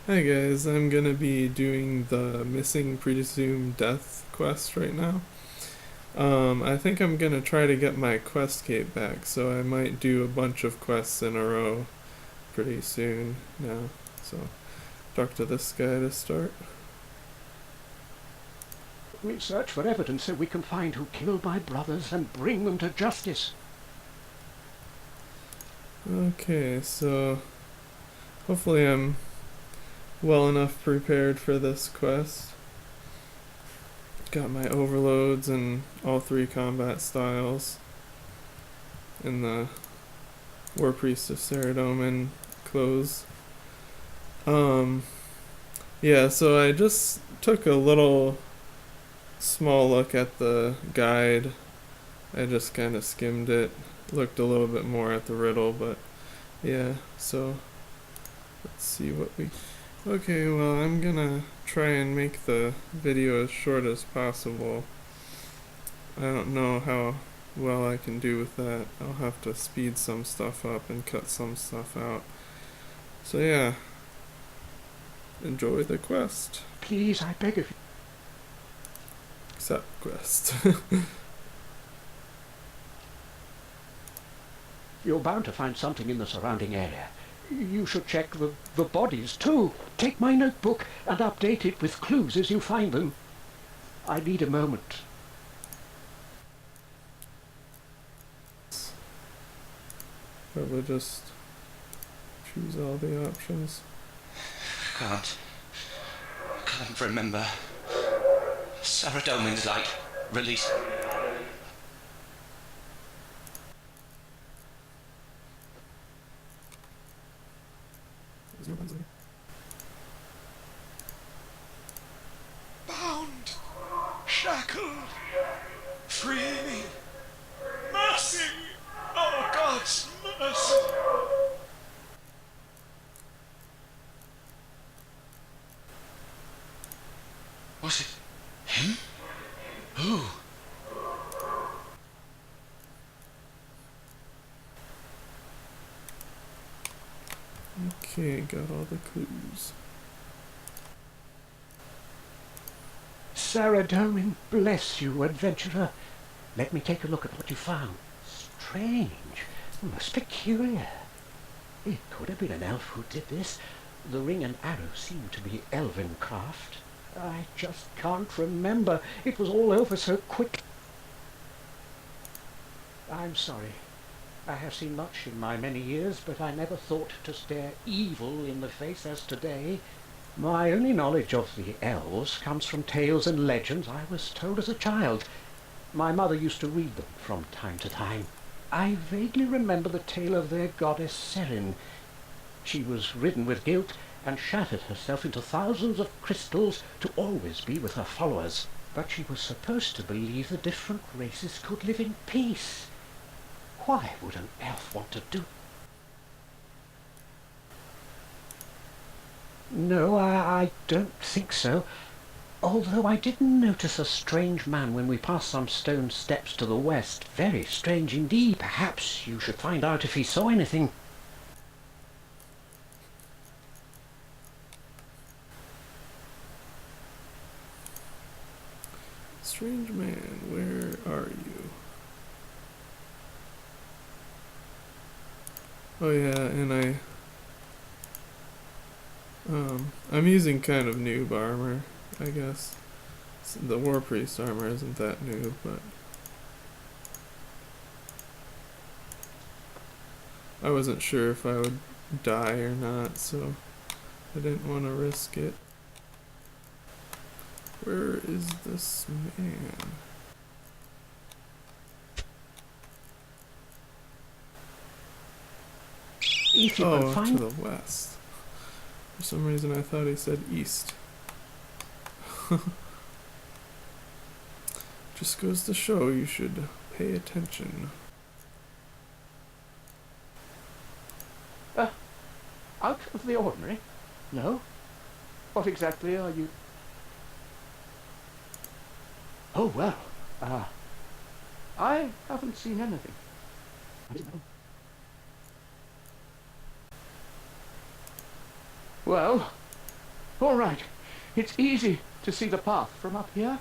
Hi guys, I'm gonna be doing the Missing Presumed Death quest right now. I think I'm gonna try to get my quest cape back, so I might do a bunch of quests in a row pretty soon now. So, talk to this guy to start. We search for evidence so we can find who killed my brothers and bring them to justice. Okay, so hopefully I'm well enough prepared for this quest. Got my overloads and all three combat styles, and the War Priest of Saradomin clothes. Um, yeah, so I just took a little small look at the guide. I just kind of skimmed it, looked a little bit more at the riddle, but yeah, so let's see what we. Okay, well, I'm gonna try and make the video as short as possible. I don't know how well I can do with that. I'll have to speed some stuff up and cut some stuff out. So yeah, enjoy the quest. Please, I beg of you. Accept quest. You're bound to find something in the surrounding area. You should check the bodies, too. Take my notebook and update it with clues as you find them. I need a moment. Probably just choose all the options. Can't remember. Saradomin's light. Release. Bound. Shackled. Free me. Mercy. Oh, God's mercy. Was it him? Who? Okay, got all the clues. Saradomin, bless you, adventurer. Let me take a look at what you found. Strange. Most peculiar. It could have been an elf who did this. The ring and arrow seem to be elven craft. I just can't remember. It was all over so quick. I'm sorry. I have seen much in my many years, but I never thought to stare evil in the face as today. My only knowledge of the elves comes from tales and legends I was told as a child. My mother used to read them from time to time. I vaguely remember the tale of their goddess Serin. She was ridden with guilt and shattered herself into thousands of crystals to always be with her followers. But she was supposed to believe the different races could live in peace. Why would an elf want to do? No, I don't think so. Although I did notice a strange man when we passed some stone steps to the west. Very strange indeed. Perhaps you should find out if he saw anything. Strange man, where are you? Oh yeah, and I'm using kind of noob armor, I guess. The War Priest armor isn't that new, but I wasn't sure if I would die or not, so I didn't want to risk it. Where is this man? If you Oh, can find... to the west. For some reason I thought he said east. Just goes to show you should pay attention. Out of the ordinary? No? What exactly are you... Oh, well, I haven't seen anything. I didn't know. Well, All right. It's easy to see the path from up here.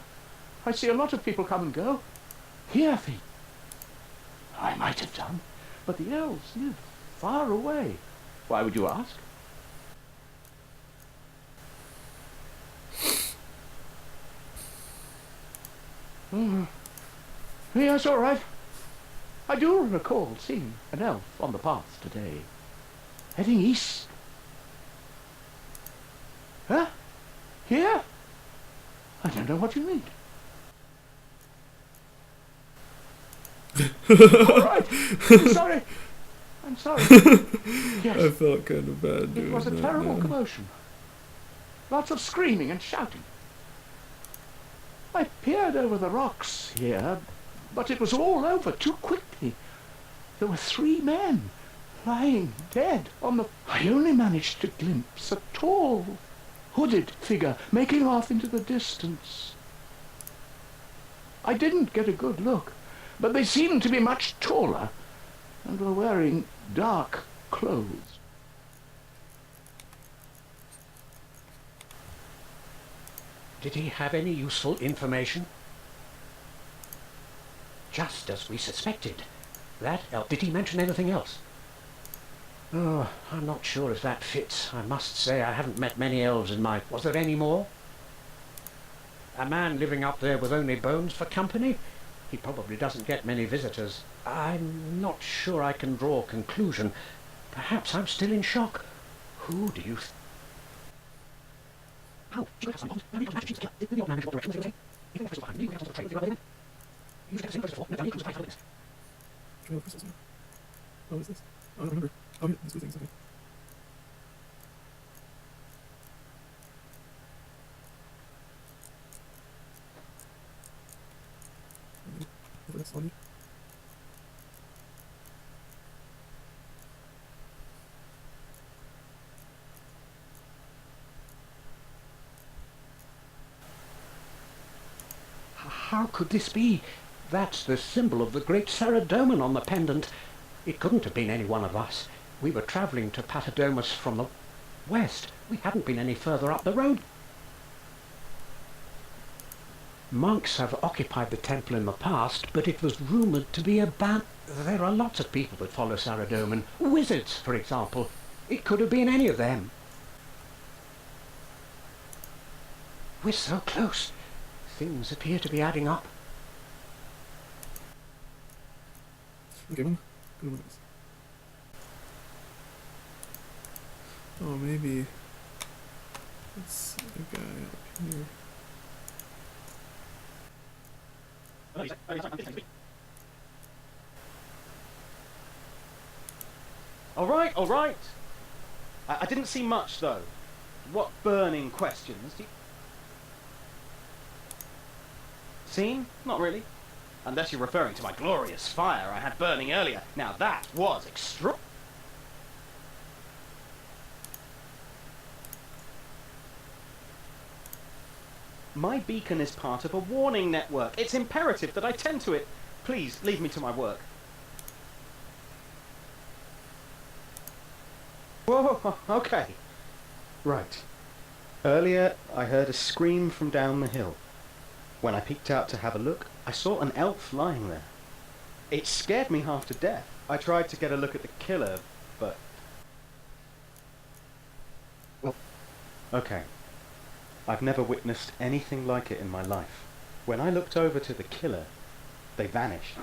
I see a lot of people come and go. Hear things. I might have done, but the elves live far away. Why would you ask? Yes, all right. I do recall seeing an elf on the path today, heading east. Huh? Here? I don't know what you mean. All right. I'm sorry. Yes. I felt kind of bad doing It was a that terrible now. commotion. Lots of screaming and shouting. I peered over the rocks here, but it was all over too quickly. There were 3 men lying dead on the... I only managed to glimpse a tall, hooded figure making off into the distance. I didn't get a good look, but they seemed to be much taller and were wearing dark clothes. Did he have any useful information? Just as we suspected. That elf. Did he mention anything else? Oh, I'm not sure if that fits. I must say I haven't met many elves in my... Was there any more? A man living up there with only bones for company? He probably doesn't get many visitors. I'm not sure I can draw a conclusion. Perhaps I'm still in shock. Who do you... How? The old man in what direction was he? If the behind me, we have to trade with the other men. You should have seen before. No, down equals 5 this. Trail of crystals now. Oh, what is this? Oh, I don't remember. Oh, yeah, these blue things, okay. Over this on you. How could this be? That's the symbol of the great Saradomin on the pendant. It couldn't have been any one of us. We were travelling to Patadomus from the west. We hadn't been any further up the road. Monks have occupied the temple in the past, but it was rumoured to be abandoned. There are lots of people that follow Saradomin. Wizards, for example. It could have been any of them. We're so close. Things appear to be adding up. Okay, one. Good one. Oh, maybe it's a guy up here. All right. I didn't see much, though. What burning questions do you... Seen? Not really. Unless you're referring to my glorious fire I had burning earlier. Now that was extra... My beacon is part of a warning network. It's imperative that I tend to it. Please, leave me to my work. Whoa, okay. Right. Earlier, I heard a scream from down the hill. When I peeked out to have a look, I saw an elf lying there. It scared me half to death. I tried to get a look at the killer, but... Well, okay. I've never witnessed anything like it in my life. When I looked over to the killer, they vanished.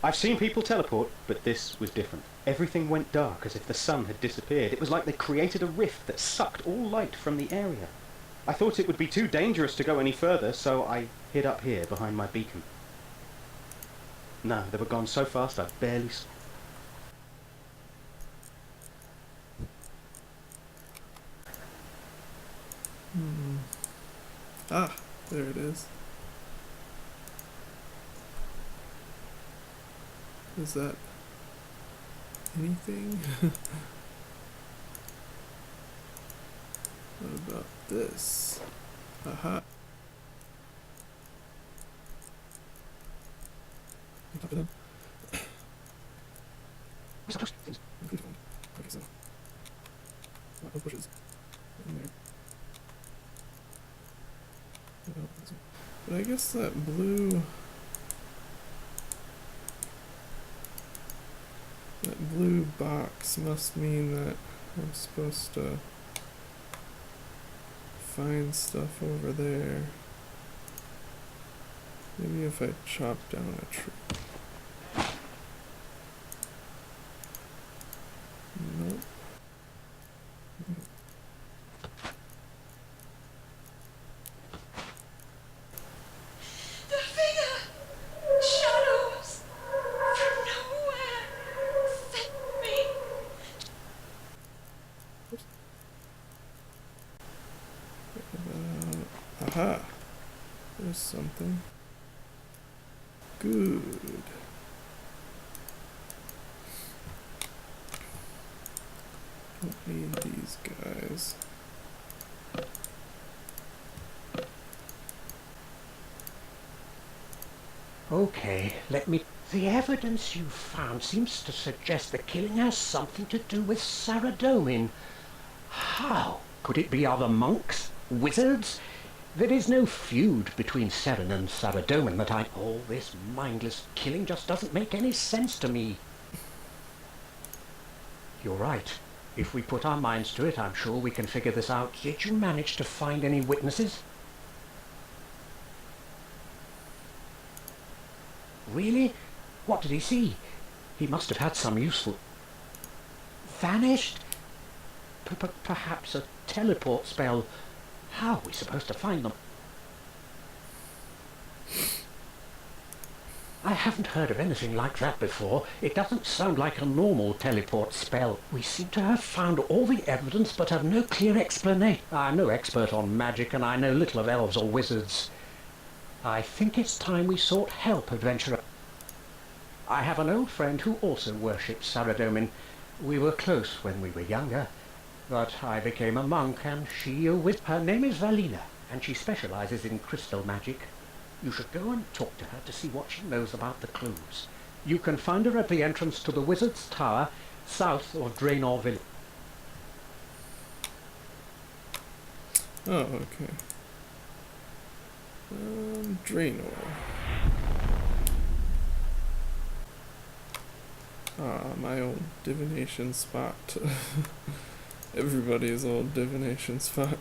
I've seen people teleport, but this was different. Everything went dark as if the sun had disappeared. It was like they created a rift that sucked all light from the area. I thought it would be too dangerous to go any further, so I hid up here behind my beacon. No, they were gone so fast I barely saw. Ah, there it is. Is that anything? What about this? Aha. Pop it in. Okay, so. No bushes. In there. But I guess that blue box must mean that I'm supposed to find stuff over there. Maybe if I chop down a tree. Nope. The figure! Shadows! From nowhere! Sent me! Aha! There's something. Good. Don't need these guys. Okay, let me... The evidence you've found seems to suggest the killing has something to do with Saradomin. How? Could it be other monks? Wizards? There is no feud between Seren and Saradomin that I... All this mindless killing just doesn't make any sense to me. You're right. If we put our minds to it, I'm sure we can figure this out. Did you manage to find any witnesses? Really? What did he see? He must have had some useful... Vanished? Perhaps a teleport spell. How are we supposed to find them? I haven't heard of anything like that before. It doesn't sound like a normal teleport spell. We seem to have found all the evidence but have no clear explanation. I'm no expert on magic and I know little of elves or wizards. I think it's time we sought help, adventurer. I have an old friend who also worships Saradomin. We were close when we were younger, but I became a monk and she a wizard. Her name is Valina, and she specializes in crystal magic. You should go and talk to her to see what she knows about the clues. You can find her at the entrance to the Wizard's Tower, south of Draenor Village. Oh, okay. Draenor. Ah, my old divination spot. Everybody's old divination spot.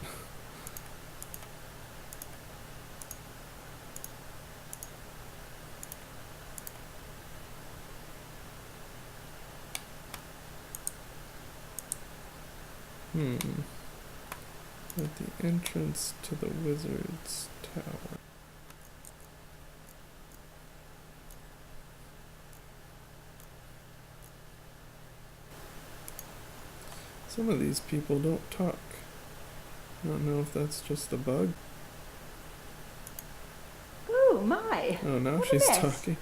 At the entrance to the Wizard's Tower. Some of these people don't talk. I don't know if that's just a bug. Oh my! Oh, now What a she's mess. talking.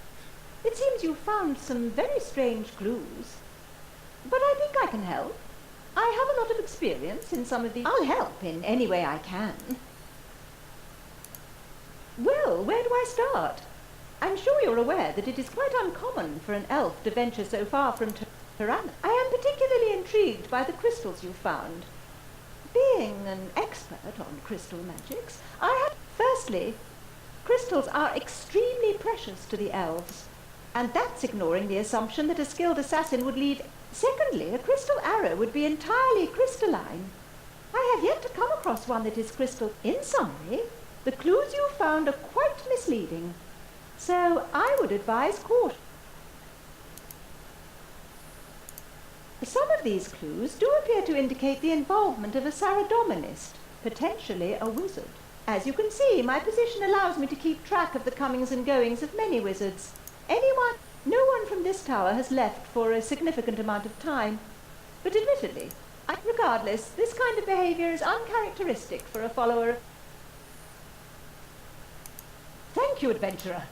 It seems you found some very strange clues. But I think I can help. I have a lot of experience in some of these. I'll help in any way I can. Well, where do I start? I'm sure you're aware that it is quite uncommon for an elf to venture so far from Tirana. I am particularly intrigued by the crystals you found. Being an expert on crystal magics, I have... Firstly, crystals are extremely precious to the elves, and that's ignoring the assumption that a skilled assassin would leave... Secondly, a crystal arrow would be entirely crystalline. I have yet to come across one that is crystal. In summary, the clues you found are quite misleading, so I would advise caution. Some of these clues do appear to indicate the involvement of a Saradominist, potentially a wizard. As you can see, my position allows me to keep track of the comings and goings of many wizards. No one from this tower has left for a significant amount of time, but admittedly, regardless, this kind of behavior is uncharacteristic for a follower of... Thank you, adventurer.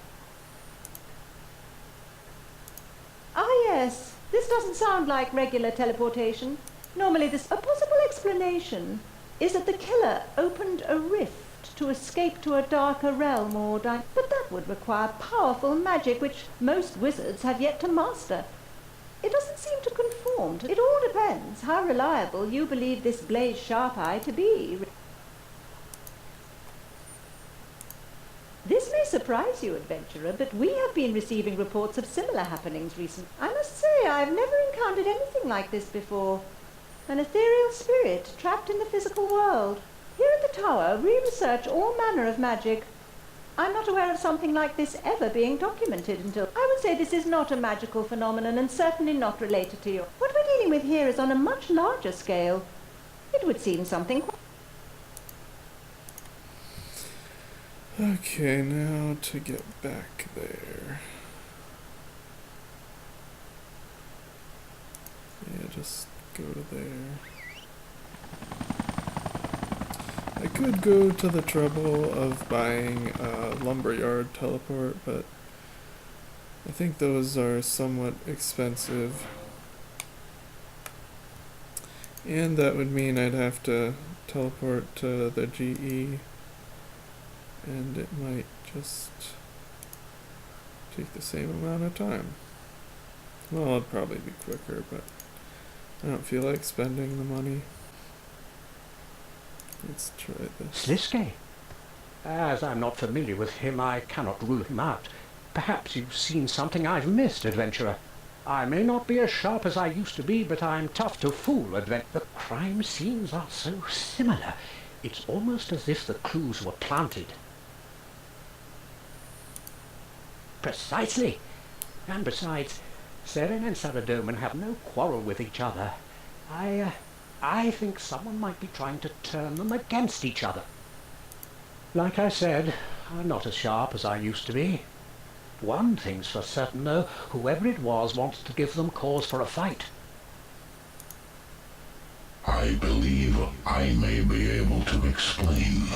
Ah, yes. This doesn't sound like regular teleportation. Normally this... A possible explanation is that the killer opened a rift to escape to a darker realm or but that would require powerful magic which most wizards have yet to master. It doesn't seem to conform to... It all depends how reliable you believe this Blaze Sharp Eye to be. surprise you, adventurer, but we have been receiving reports of similar happenings recently. I must say, I've never encountered anything like this before. An ethereal spirit trapped in the physical world. Here at the tower, we research all manner of magic. I'm not aware of something like this ever being documented until... I would say this is not a magical phenomenon and certainly not related to you. What we're dealing with here is on a much larger scale. It would seem something... Okay, now to get back there. Yeah, just go to there. I could go to the trouble of buying a lumberyard teleport, but I think those are somewhat expensive. And that would mean I'd have to teleport to the GE, and it might just take the same amount of time. Well, it'd probably be quicker, but I don't feel like spending the money. Let's try this. Sliske? As I'm not familiar with him, I cannot rule him out. Perhaps you've seen something I've missed, adventurer. I may not be as sharp as I used to be, but I'm tough to fool, The crime scenes are so similar. It's almost as if the clues were planted. Precisely. And besides, Seren and Saradomin have no quarrel with each other. I think someone might be trying to turn them against each other. Like I said, I'm not as sharp as I used to be. One thing's for certain, though, whoever it was wants to give them cause for a fight. I believe I may be able to explain.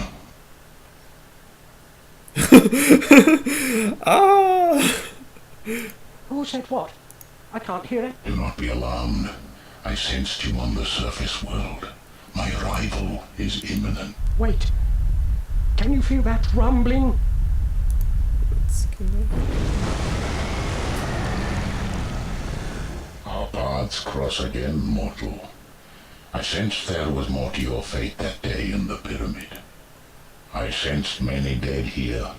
Ah! Who said what? I can't hear it. Do not be alarmed. I sensed you on the surface world. My arrival is imminent. Wait. Can you feel that rumbling? Let's get Our paths cross again, mortal. I sensed there was more to your fate that day in the pyramid. I sensed many dead here,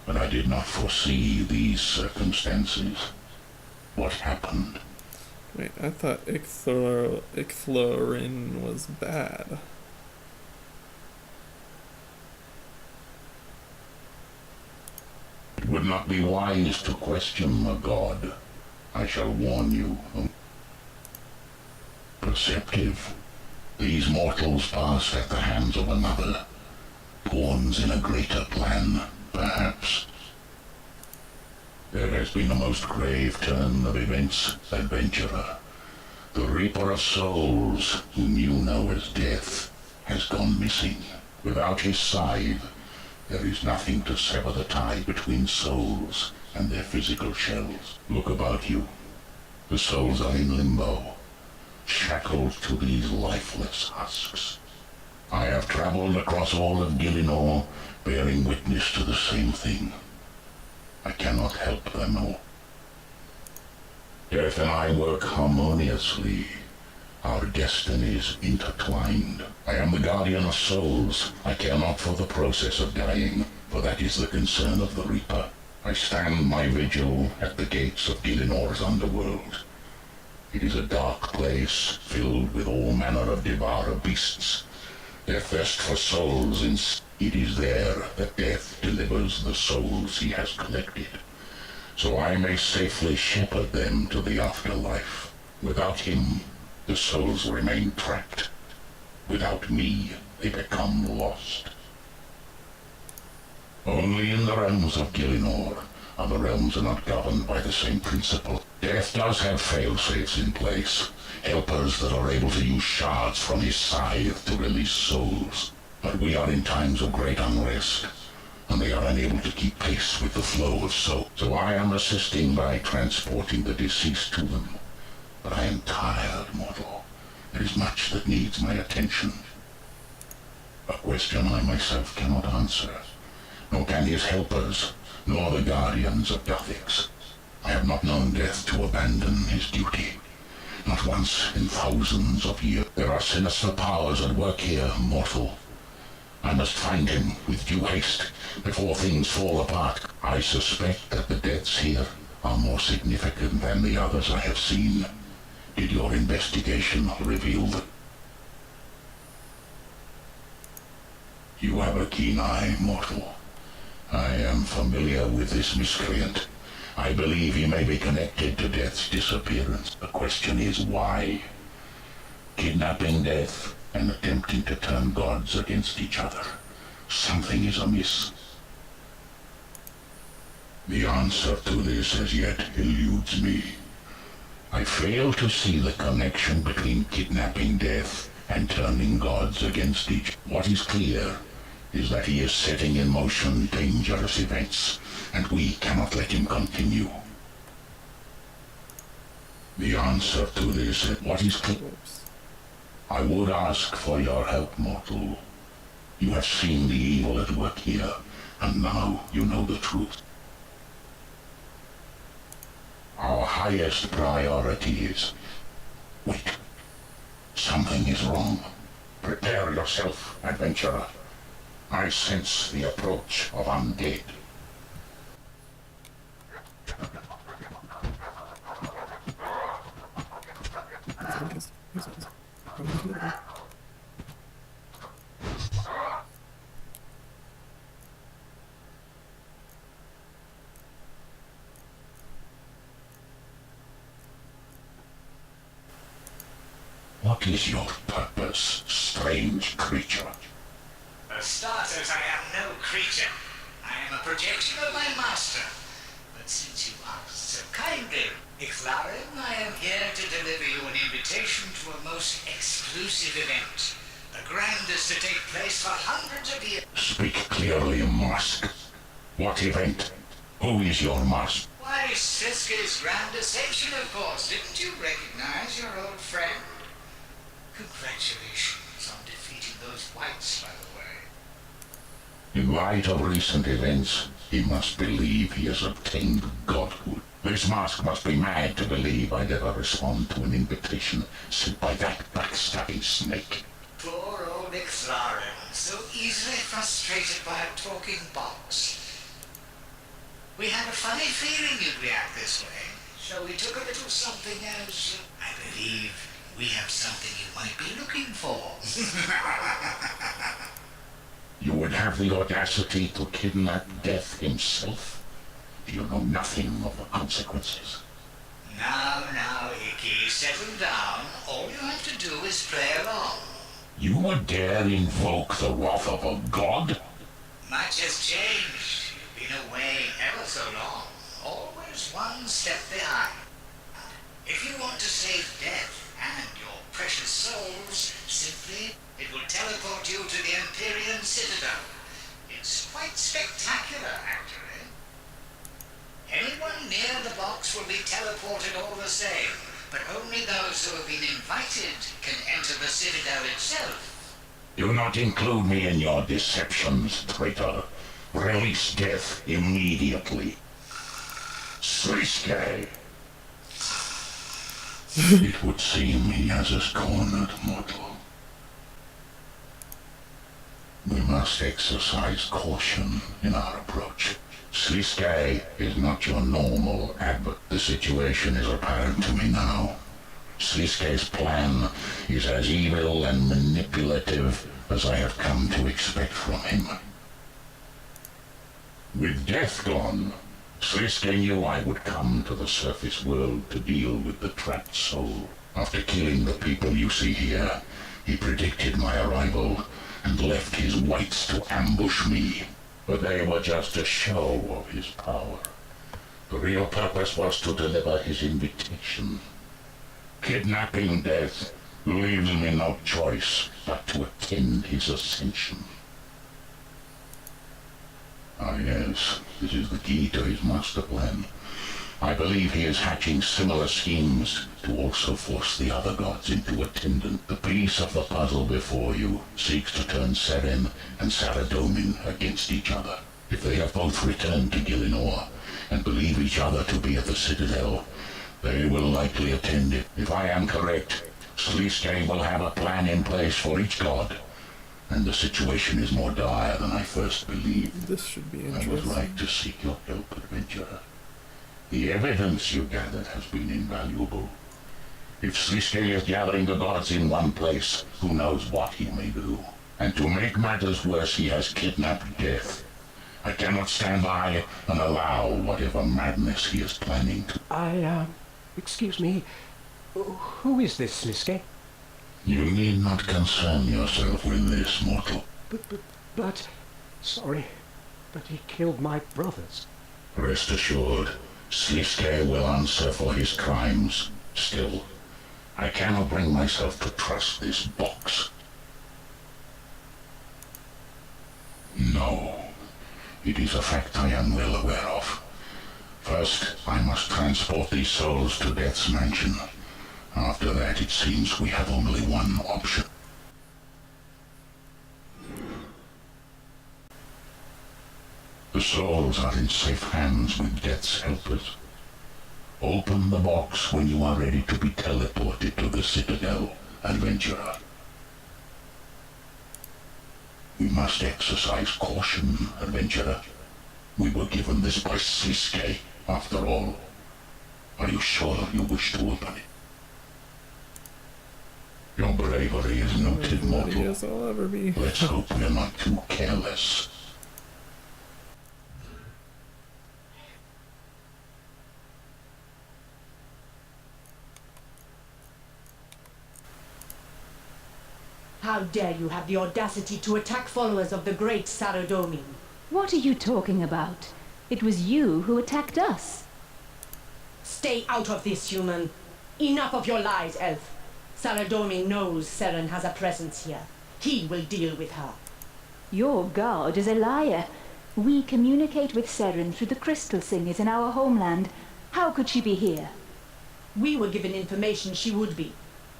but I did not foresee these circumstances. What happened? Wait, I thought Ixthlorin was bad. It would not be wise to question a god. I shall warn you. Perceptive. These mortals passed at the hands of another. Pawns in a greater plan, perhaps. There has been a most grave turn of events, adventurer. The Reaper of Souls, whom you know as Death, has gone missing. Without his scythe, there is nothing to sever the tie between souls and their physical shells. Look about you. The souls are in limbo, shackled to these lifeless husks. I have traveled across all of Gillinor, bearing witness to the same thing. I cannot help them all. Death and I work harmoniously. Our destinies intertwined. I am the guardian of souls. I care not for the process of dying, for that is the concern of the Reaper. I stand my vigil at the gates of Gillinor's underworld. It is a dark place, filled with all manner of devourer beasts. Their thirst for souls it is there that Death delivers the souls he has collected, so I may safely shepherd them to the afterlife. Without him, the souls remain trapped. Without me, they become lost. Only in the realms of Gillinor. Other realms are not governed by the same principle. Death does have fail-safes in place, helpers that are able to use shards from his scythe to release souls. But we are in times of great unrest, and they are unable to keep pace with the flow of souls. So I am assisting by transporting the deceased to them. But I am tired, mortal. There is much that needs my attention. A question I myself cannot answer, nor can his helpers, nor the guardians of Guthix. I have not known Death to abandon his duty. Not once in thousands of years. There are sinister powers at work here, mortal. I must find him with due haste before things fall apart. I suspect that the deaths here are more significant than the others I have seen. Did your investigation reveal them? You have a keen eye, mortal. I am familiar with this miscreant. I believe he may be connected to Death's disappearance. The question is why? Kidnapping Death and attempting to turn gods against each other. Something is amiss. The answer to this as yet eludes me. I fail to see the connection between kidnapping Death and turning gods against each. What is clear is that he is setting in motion dangerous events, and we cannot let him continue. The answer to this is what is clear. I would ask for your help, mortal. You have seen the evil at work here, and now you know the truth. Our highest priority is... Wait. Something is wrong. Prepare yourself, adventurer. I sense the approach of undead. What is your purpose, strange creature? For starters, I am no creature. I am a projection of my master. But since you asked so kindly, Ixlarin, I am here to deliver you an invitation to a most exclusive event. The grandest to take place for hundreds of years. Speak clearly, Mask. What event? Who is your master? Why, Siska's grand ascension, of course. Didn't you recognize your old friend? Congratulations on defeating those whites, by the way. In light of recent events, he must believe he has obtained godhood. This mask must be mad to believe I'd ever respond to an invitation sent by that backstabbing snake. Poor old Ixlarin, so easily frustrated by a talking box. We had a funny feeling you'd react this way, so we took a little something as, I believe, we have something you might be looking for. You would have the audacity to kidnap Death himself? You know nothing of the consequences. Now, Icky, settle down. All you have to do is play along. You would dare invoke the wrath of a god? Much has changed. You've been away ever so long. Always one step behind. If you want to save Death and your precious souls, simply, it will teleport you to the Empyrean Citadel. It's quite spectacular, actually. Anyone near the box will be teleported all the same, but only those who have been invited can enter the Citadel itself. Do not include me in your deceptions, traitor. Release Death immediately. Sliske! It would seem he has us cornered, mortal. We must exercise caution in our approach. Sliske is not your normal advert. The situation is apparent to me now. Sliske's plan is as evil and manipulative as I have come to expect from him. With Death gone, Sliske knew I would come to the surface world to deal with the trapped soul. After killing the people you see here, he predicted my arrival and left his whites to ambush me. But they were just a show of his power. The real purpose was to deliver his invitation. Kidnapping Death leaves me no choice but to attend his ascension. Ah yes, this is the key to his master plan. I believe he is hatching similar schemes to also force the other gods into attendance. The piece of the puzzle before you seeks to turn Seren and Saradomin against each other. If they have both returned to Gielinor and believe each other to be at the Citadel, they will likely attend it. If I am correct, Sliske will have a plan in place for each god. and the situation is more dire than I first believed. This should be I was interesting. right to seek your help, adventurer. The evidence you gathered has been invaluable. If Sliske is gathering the gods in one place, who knows what he may do. And to make matters worse, he has kidnapped Death. I cannot stand by and allow whatever madness he is planning to... Excuse me. Who is this, Sliske? You need not concern yourself with this, mortal. But... Sorry, but he killed my brothers. Rest assured, Sliske will answer for his crimes. Still, I cannot bring myself to trust this box. No, it is a fact I am well aware of. First, I must transport these souls to Death's mansion. After that, it seems we have only one option. The souls are in safe hands with Death's helpers. Open the box when you are ready to be teleported to the Citadel, adventurer. We must exercise caution, adventurer. We were given this by Sliske, after all. Are you sure you wish to open it? Your bravery is noted, mortal. Yes, I'll ever be. Let's hope we're not too careless. How dare you have the audacity to attack followers of the great Saradomin? What are you talking about? It was you who attacked us. Stay out of this, human. Enough of your lies, elf. Saradomin knows Seren has a presence here. He will deal with her. Your guard is a liar. We communicate with Seren through the crystal singers in our homeland. How could she be here? We were given information she would be.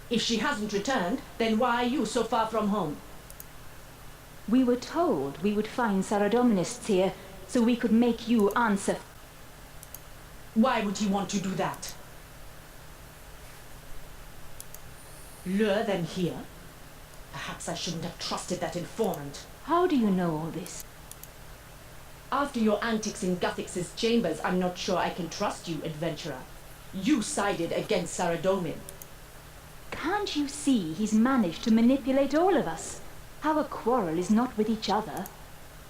If she hasn't returned, then why are you so far from home? We were told we would find Saradominists here, so we could make you answer. Why would he want to do that? Lure them here? Perhaps I shouldn't have trusted that informant. How do you know all this? After your antics in Guthix's chambers, I'm not sure I can trust you, adventurer. You sided against Saradomin. Can't you see he's managed to manipulate all of us? Our quarrel is not with each other.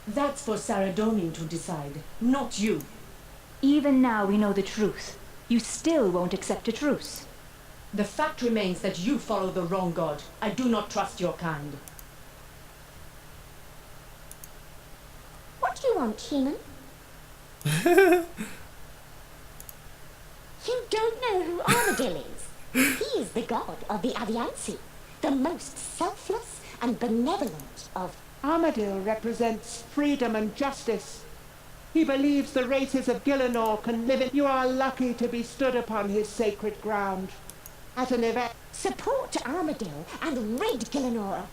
That's for Saradomin to decide, not you. Even now we know the truth. You still won't accept a truce. The fact remains that you follow the wrong god. I do not trust your kind. What do you want, human? You don't know who Armadillo is. He is the god of the Aviansi, the most selfless and benevolent of... Armadil represents freedom and justice. He believes the races of Gielinor can live in... You are lucky to be stood upon his sacred ground. At an event... Support Armadil and rid Gielinor.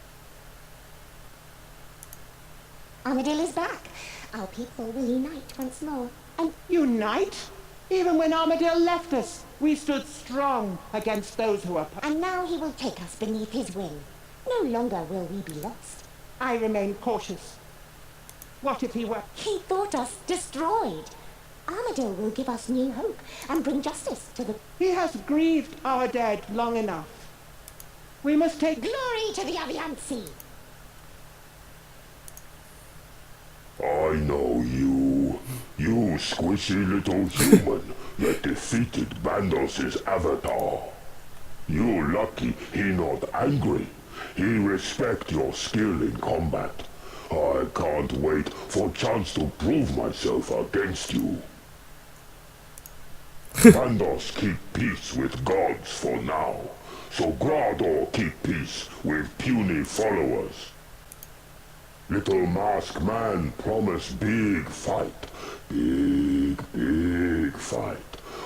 Armadil is back. Our people will unite once more. And Unite? Even when Armadil left us, we stood strong against those who are... And now he will take us beneath his wing. No longer will we be lost. I remain cautious. What if he were... He thought us destroyed. Armadil will give us new hope and bring justice to the... He has grieved our dead long enough. We must take... Glory to the Aviansi! I know you. You squishy little human that defeated Bandos's avatar. You lucky he not angry. He respect your skill in combat. I can't wait for chance to prove myself against you. Bandos keep peace with gods for now, so Grador keep peace with puny followers. Little masked man promise big fight. Big fight.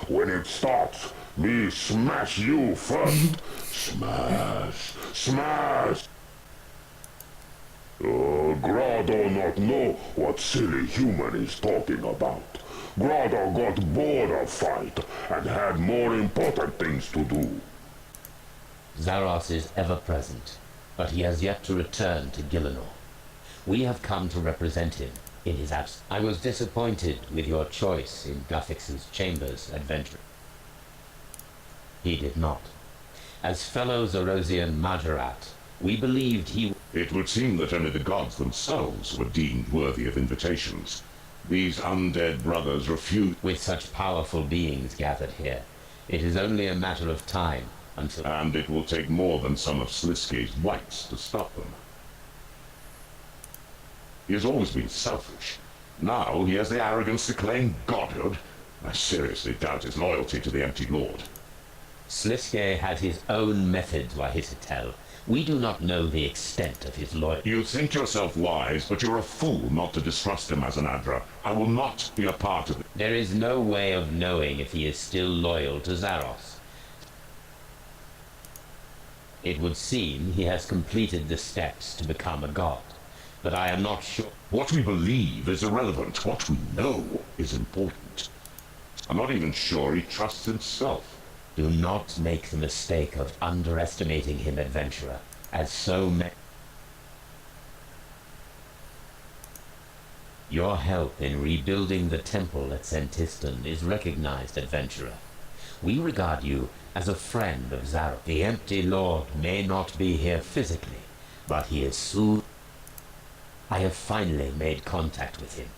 When it starts, me smash you first. Smash. Grado not know what silly human is talking about. Grado got bored of fight and had more important things to do. Zaros is ever present. but he has yet to return to Gielinor. We have come to represent him in his absence. I was disappointed with your choice in Guthix's chambers, adventurer. He did not. As fellow Zorosian Majorat, we believed he... It would seem that only the gods themselves were deemed worthy of invitations. These undead brothers refused... With such powerful beings gathered here, it is only a matter of time until... And it will take more than some of Sliske's whites to stop them. He has always been selfish. Now he has the arrogance to claim godhood. I seriously doubt his loyalty to the Empty Lord. Sliske had his own methods, Wahisitel. We do not know the extent of his loyalty. You think yourself wise, but you're a fool not to distrust him as an Adra. I will not be a part of it. There is no way of knowing if he is still loyal to Zaros. It would seem he has completed the steps to become a god, but I am not sure. What we believe is irrelevant. What we know is important. I'm not even sure he trusts himself. Do not make the mistake of underestimating him, adventurer, as so many... Your help in rebuilding the temple at Sentiston is recognized, adventurer. We regard you as a friend of Zaros. The Empty Lord may not be here physically, but he is soon... I have finally made contact with him.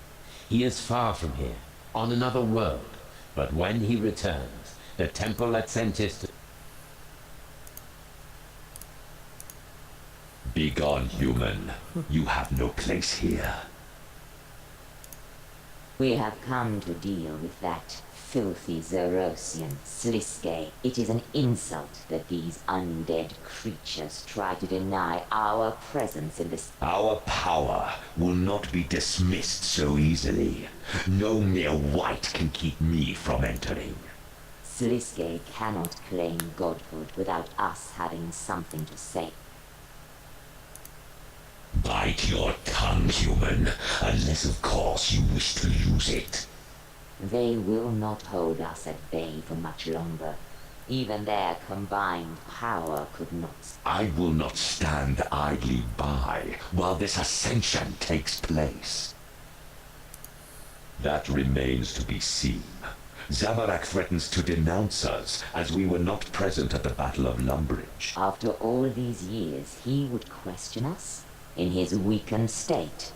He is far from here, on another world, but when he returns, the temple at Sentiston... Begone, human. You have no place here. We have come to deal with that filthy Zerosian Sliske. It is an insult that these undead creatures try to deny our presence in this... Our power will not be dismissed so easily. No mere white can keep me from entering. Sliske cannot claim godhood without us having something to say. Bite your tongue, human, unless of course you wish to use it. They will not hold us at bay for much longer. Even their combined power could not... I will not stand idly by while this ascension takes place. That remains to be seen. Zamorak threatens to denounce us as we were not present at the Battle of Lumbridge. After all these years, he would question us? In his weakened state?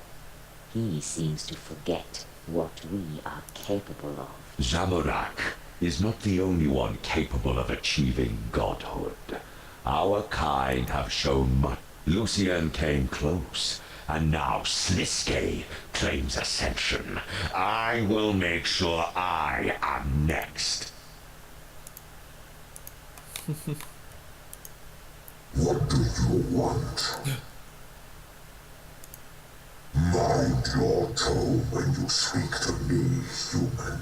He seems to forget what we are capable of. Zamorak is not the only one capable of achieving godhood. Our kind have shown much. Lucien came close, and now Sliske claims ascension. I will make sure I am next. What do you want? Mind your tone when you speak to me, human.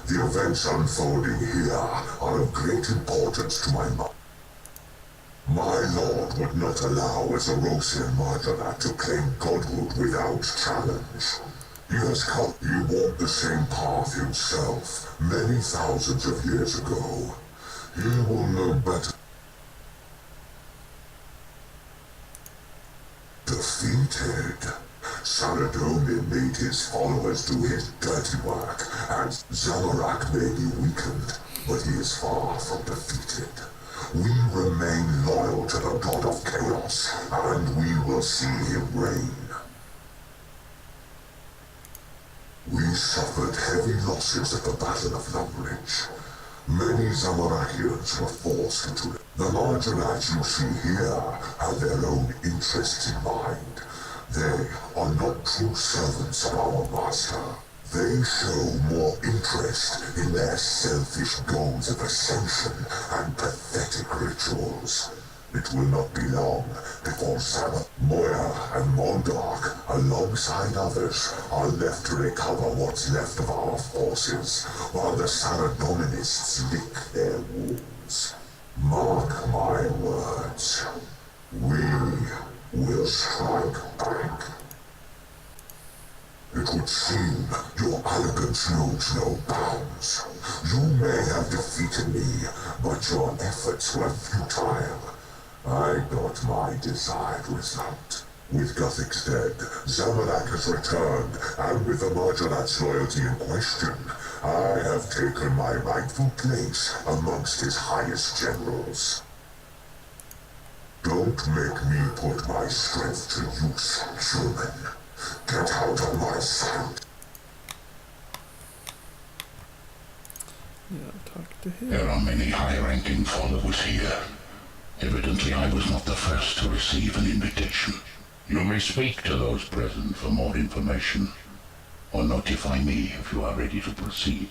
The events unfolding here are of great importance to my mind. My lord would not allow a Zorosian Marjana to claim godhood without challenge. He has come. He walked the same path himself many thousands of years ago. He will know better. Defeated. Saradomin made his followers do his dirty work, and Zamorak may be weakened, but he is far from defeated. We remain loyal to the God of Chaos, and we will see him reign. We suffered heavy losses at the Battle of Lumbridge. Many Zamorakians were forced into it. The Marjanates you see here have their own interests in mind. They are not true servants of our master. They show more interest in their selfish goals of ascension and pathetic rituals. It will not be long before Sama, Moya, and Mondark, alongside others, are left to recover what's left of our forces, while the Saradominists lick their wounds. Mark my words. We will strike back. It would seem your arrogance knows no bounds. You may have defeated me, but your efforts were futile. I got my desired result. With Guthix dead, Zamanak has returned, and with the Marjalat's loyalty in question, I have taken my rightful place amongst his highest generals. Don't make me put my strength to use, human. Get out of my sight. Yeah, talk to him. There are many high-ranking followers here. Evidently I was not the first to receive an invitation. You may speak to those present for more information, or notify me if you are ready to proceed.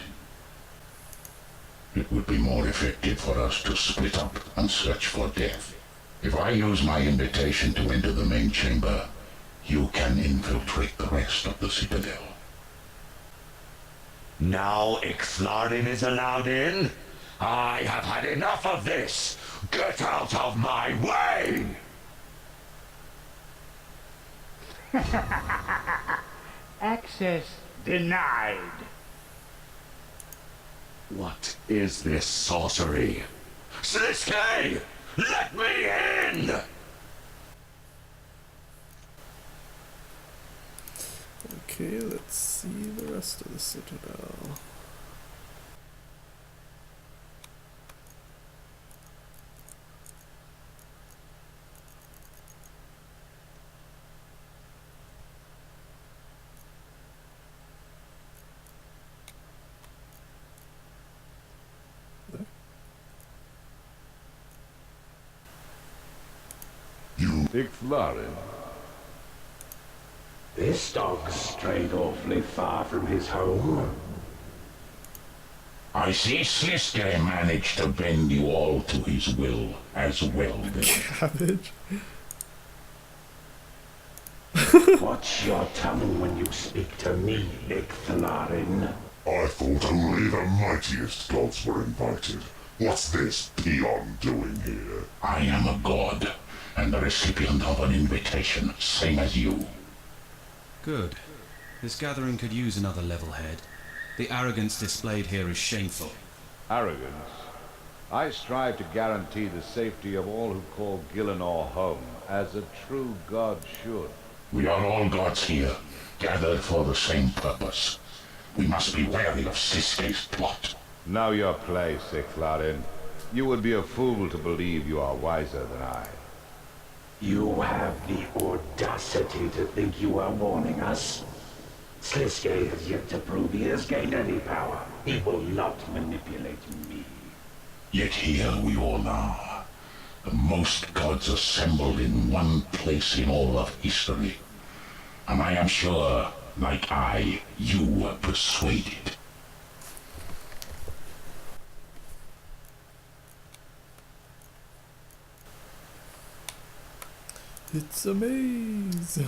It would be more effective for us to split up and search for death. If I use my invitation to enter the main chamber, you can infiltrate the rest of the Citadel. Now Ixthlarin is allowed in? I have had enough of this! Get out of my way! Access denied. What is this sorcery? Sliske! Let me in! Okay, let's see the rest of the Citadel. Ixthlarin. This dog's strayed awfully far from his home. I see Sliske managed to bend you all to his will as well. Cabbage. Watch your tongue when you speak to me, Ixthlarin. I thought only the mightiest gods were invited. What's this peon doing here? I am a god, and the recipient of an invitation, same as you. Good. This gathering could use another level head. The arrogance displayed here is shameful. Arrogance? I strive to guarantee the safety of all who call Gielinor home, as a true god should. We are all gods here, gathered for the same purpose. We must be wary of Siske's plot. Know your place, Ixthlarin. You would be a fool to believe you are wiser than I. You have the audacity to think you are warning us. Sliske has yet to prove he has gained any power. He will not manipulate me. Yet here we all are, the most gods assembled in one place in all of history. And I am sure, like you were persuaded. It's a maze.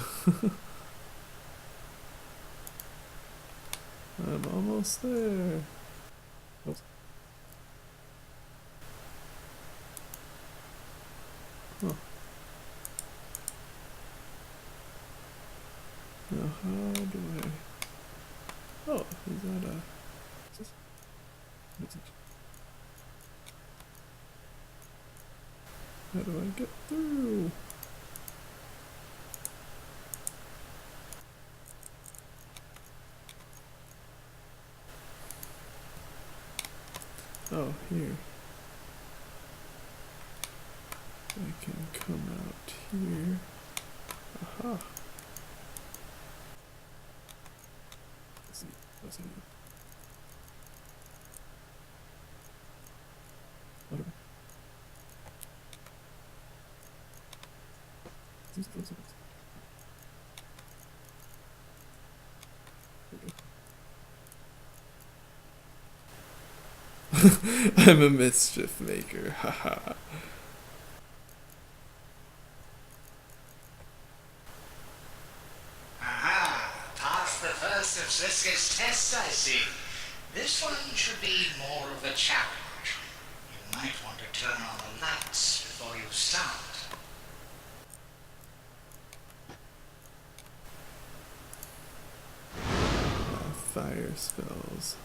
I'm almost there. Oh. Huh. Now how do I... Oh, is that a... Is this... What's it? How do I get through? Oh, here. I can come out here. Aha. Let's see. What's in here? What am I? These those are I'm a mischief maker, haha. Aha! Passed the first of Sliske's tests, I see. This one should be more of a challenge. You might want to turn on the lights before you start. Fire spells.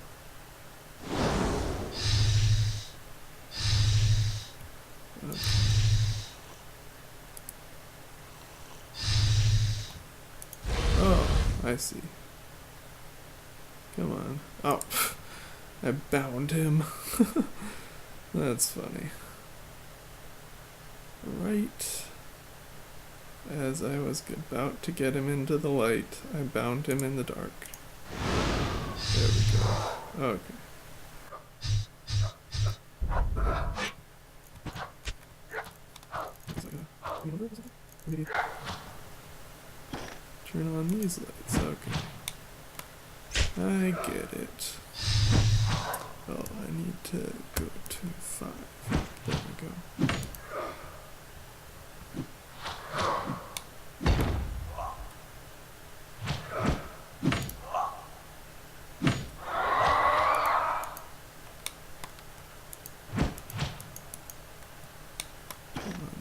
Okay. I see. Come on. Oh, I bound him. That's funny. Right as I was about to get him into the light, I bound him in the dark. There we go. Okay. Turn on these lights. Okay. I get it. Oh, I need to go to 5. There we go.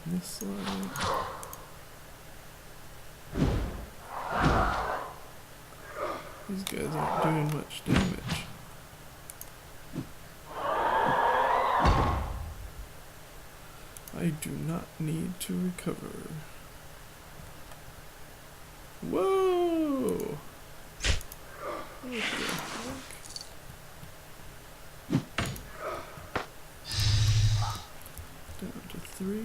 This light. These guys aren't doing much damage. I do not need to recover. Whoa! What the heck? Down to 3.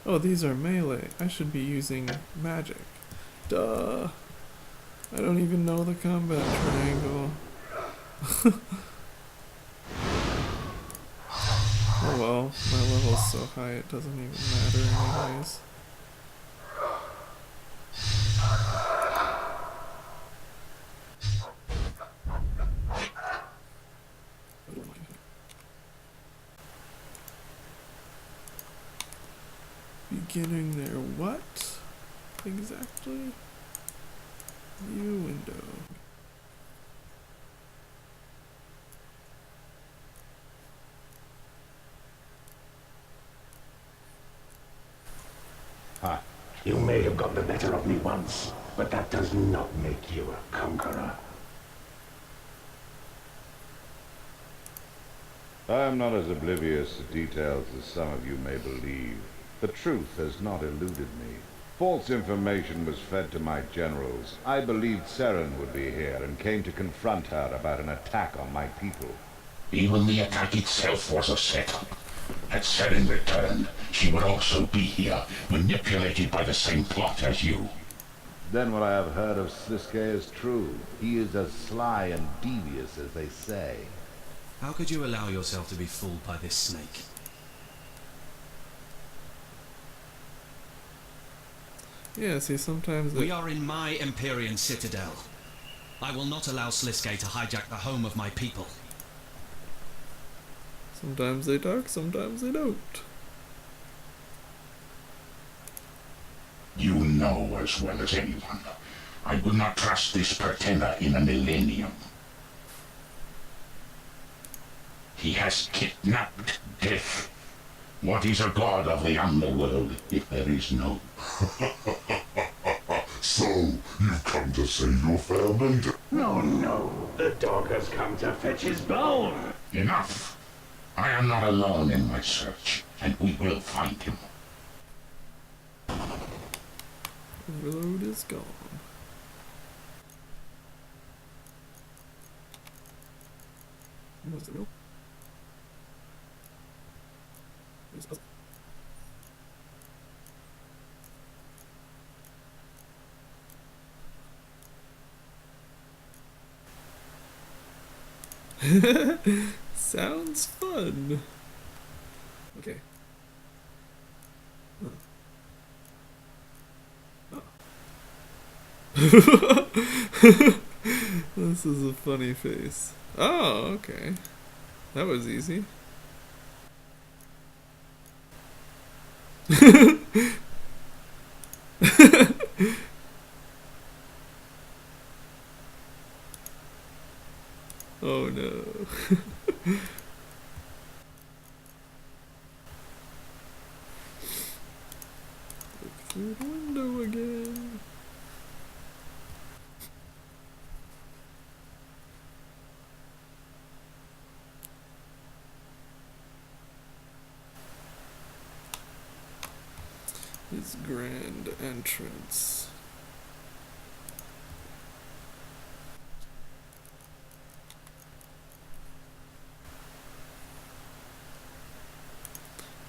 Oh, these are melee. I should be using magic. Duh. I don't even know the combat triangle. Oh well, my level's so high it doesn't even matter anyways. Beginning there, what? Exactly? View window. Ah, you may have got the better of me once, but that does not make you a conqueror. I am not as oblivious to details as some of you may believe. The truth has not eluded me. False information was fed to my generals. I believed Seren would be here and came to confront her about an attack on my people. Even the attack itself was a setup. Had Seren returned, she would also be here, manipulated by the same plot as you. Then what I have heard of Sliske is true. He is as sly and devious as they say. How could you allow yourself to be fooled by this snake? Yeah, see, sometimes We are in my Empyrean citadel. I will not allow Sliske to hijack the home of my people. sometimes they talk, sometimes they don't. You know as well as anyone. I would not trust this pretender in a millennium. He has kidnapped death. What is a god of the underworld if there is no? So, you've come to save your fair maiden? No, no, the dog has come to fetch his bone. Enough. I am not alone in my search, and we will find him. Overload is gone. Was it real? Sounds fun. Okay. This is a funny face. Oh, okay. That was easy. Oh no. Look through the window again. His grand entrance.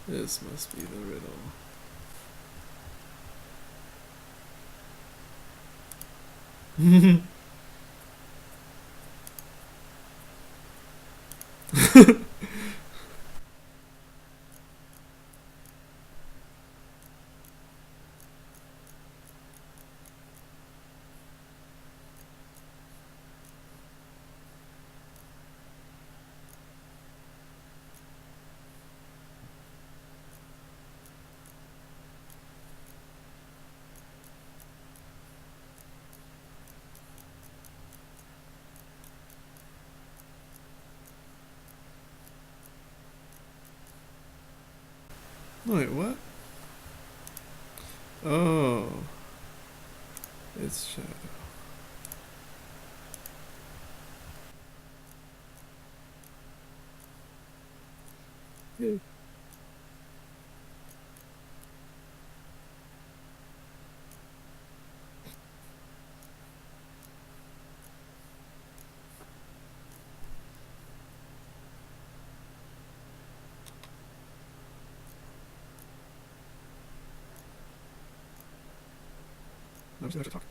This must be the riddle. Wait, what? Oh. It's shadow. Yay. I'm just gonna have to talk.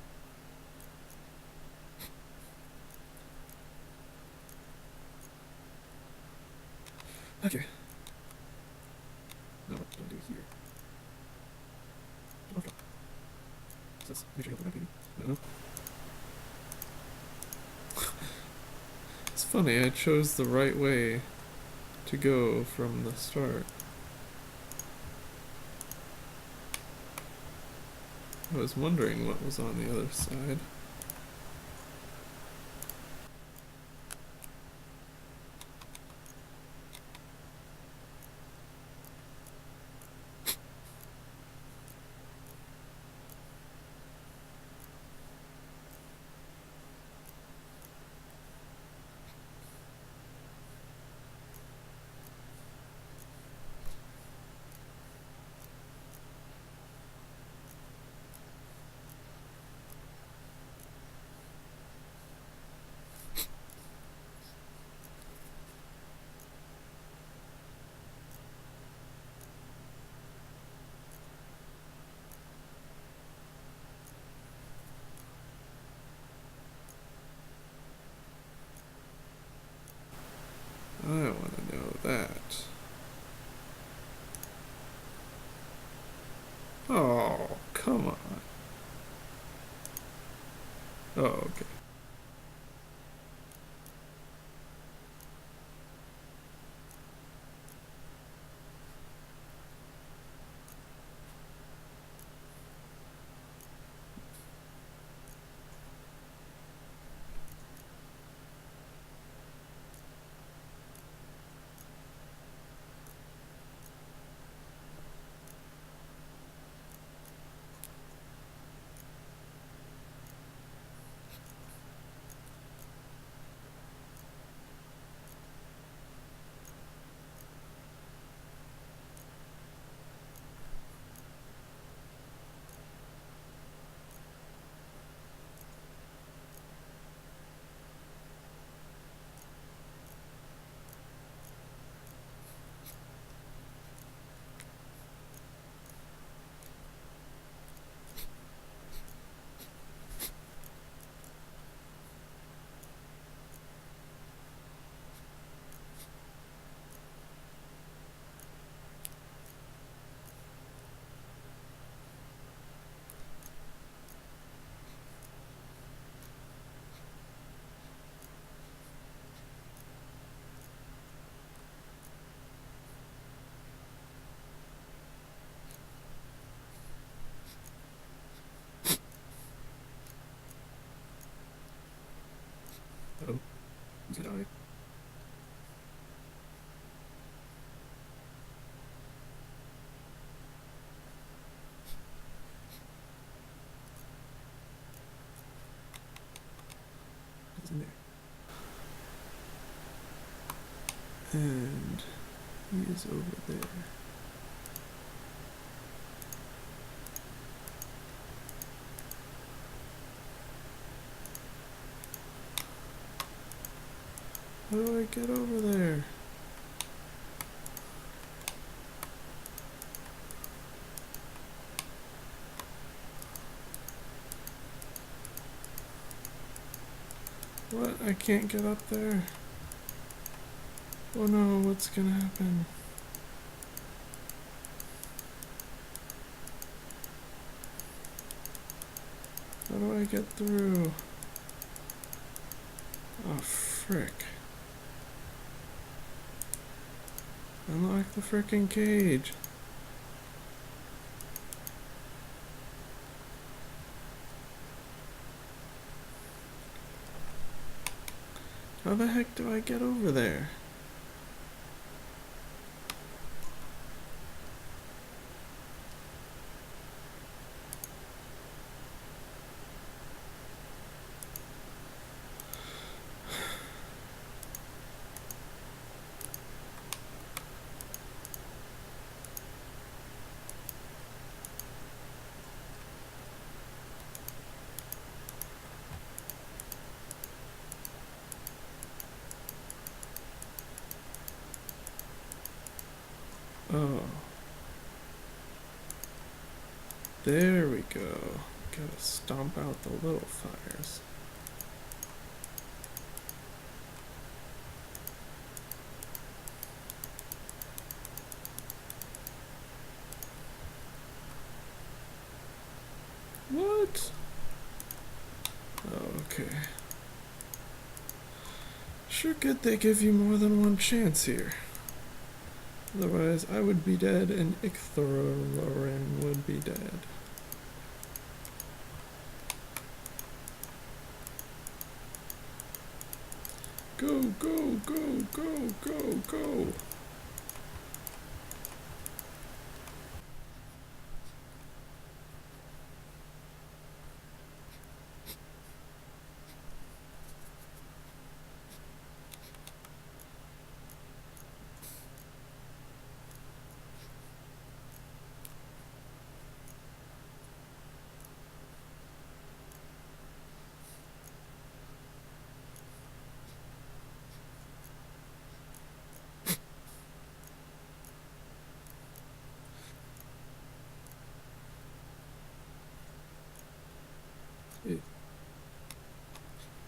Okay. Now what do I do here? Okay. Is this make sure you help me? I don't know. It's funny, I chose the right way to go from the start. I was wondering what was on the other side. I want to know that. Oh, come on. Oh, okay. Oh, he's gonna die. What's in there? And he is over there. How do I get over there? What? I can't get up there. Oh no, what's gonna happen? How do I get through? Oh, frick. Unlock the frickin' cage. How the heck do I get over there? Oh. There we go. Gotta stomp out the little fires. What? Oh, okay. Sure good they give you more than one chance here. Otherwise, I would be dead and Icthororin would be dead. Go, go, go, go, go, go!